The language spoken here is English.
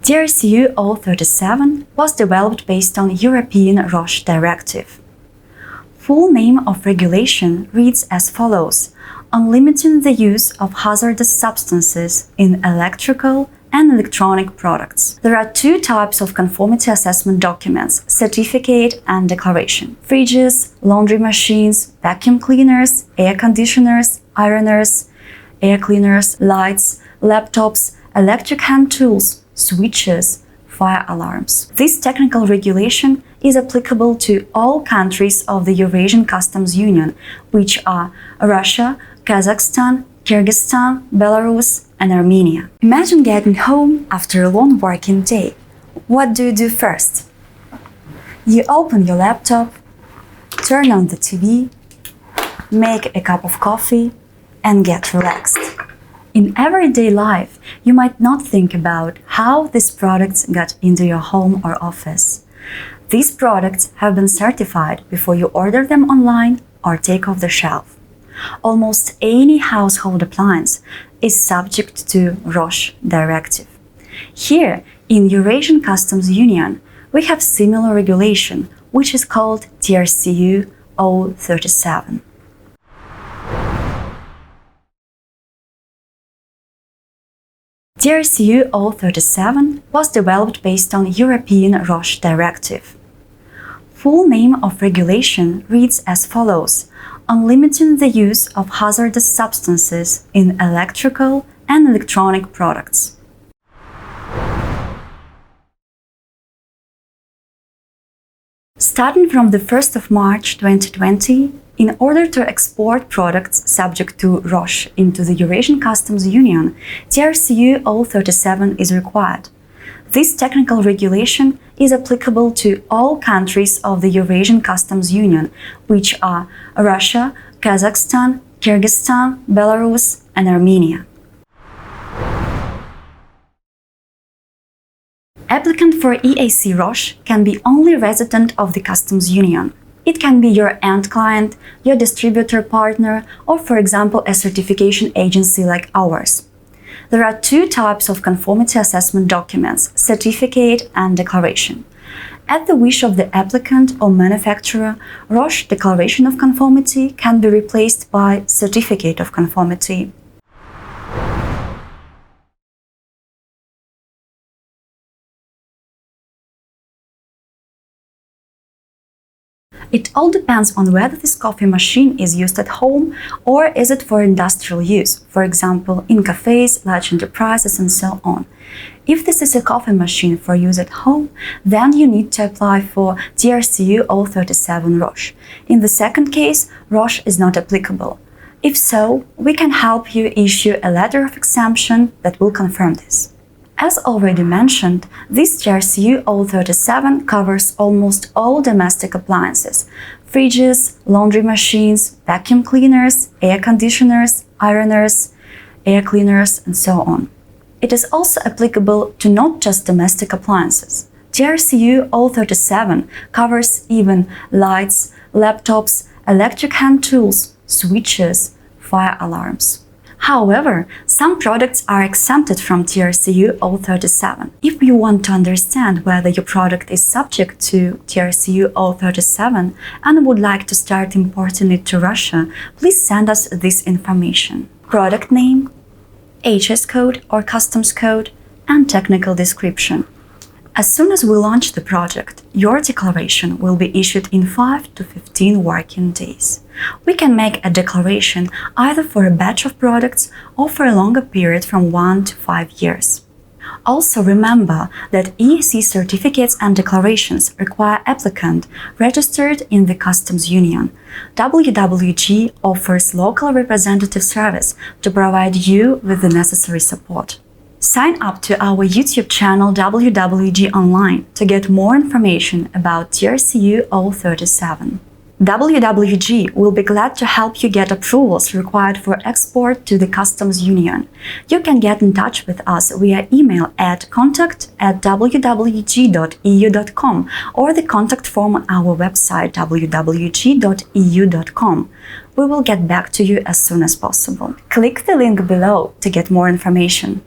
TRCU 037 was developed based on European RoHS directive. Full name of regulation reads as follows: on limiting the use of hazardous substances in electrical and electronic products. There are two types of conformity assessment documents: certificate and declaration. Fridges, laundry machines, vacuum cleaners, air conditioners, ironers, air cleaners, lights, laptops, electric hand tools, switches, fire alarms. This technical regulation is applicable to all countries of the Eurasian Customs Union, which are Russia, Kazakhstan, Kyrgyzstan, Belarus, and Armenia. Imagine getting home after a long working day. What do you do first? You open your laptop, turn on the TV, make a cup of coffee, and get relaxed. In everyday life, you might not think about how these products got into your home or office. These products have been certified before you order them online or take off the shelf. Almost any household appliance is subject to RoHS directive. Here, in Eurasian Customs Union, we have similar regulation, which is called TRCU 037. TRCU 037 was developed based on European RoHS directive. Full name of regulation reads as follows: on limiting the use of hazardous substances in electrical and electronic products. Starting from the 1st of March 2020, in order to export products subject to RoHS into the Eurasian Customs Union, TRCU 037 is required. This technical regulation is applicable to all countries of the Eurasian Customs Union, which are Russia, Kazakhstan, Kyrgyzstan, Belarus, and Armenia. Applicant for EAC RoHS can be only resident of the Customs Union. It can be your end client, your distributor partner, or for example a certification agency like ours. There are two types of conformity assessment documents: certificate and declaration. At the wish of the applicant or manufacturer, RoHS Declaration of Conformity can be replaced by Certificate of Conformity. It all depends on whether this coffee machine is used at home or is it for industrial use, for example, in cafes, large enterprises, and so on. If this is a coffee machine for use at home, then you need to apply for TRCU 037 RoHS. In the second case, RoHS is not applicable. If so, we can help you issue a letter of exemption that will confirm this. As already mentioned, this TRCU 037 covers almost all domestic appliances: fridges, laundry machines, vacuum cleaners, air conditioners, ironers, air cleaners, and so on. It is also applicable to not just domestic appliances. TRCU 037 covers even lights, laptops, electric hand tools, switches, fire alarms. However, some products are exempted from TRCU 037. If you want to understand whether your product is subject to TRCU 037 and would like to start importing it to Russia, please send us this information: product name, HS code or customs code, and technical description. As soon as we launch the project, your declaration will be issued in 5 to 15 working days. We can make a declaration either for a batch of products or for a longer period from 1 to 5 years. Also remember that EAC certificates and declarations require applicant registered in the Customs Union. WWG offers local representative service to provide you with the necessary support. Sign up to our YouTube channel WWG Online to get more information about TRCU 037. WWG will be glad to help you get approvals required for export to the Customs Union. You can get in touch with us via email at contact@wwg.eu.com or the contact form on our website wwg.eu.com. We will get back to you as soon as possible. Click the link below to get more information.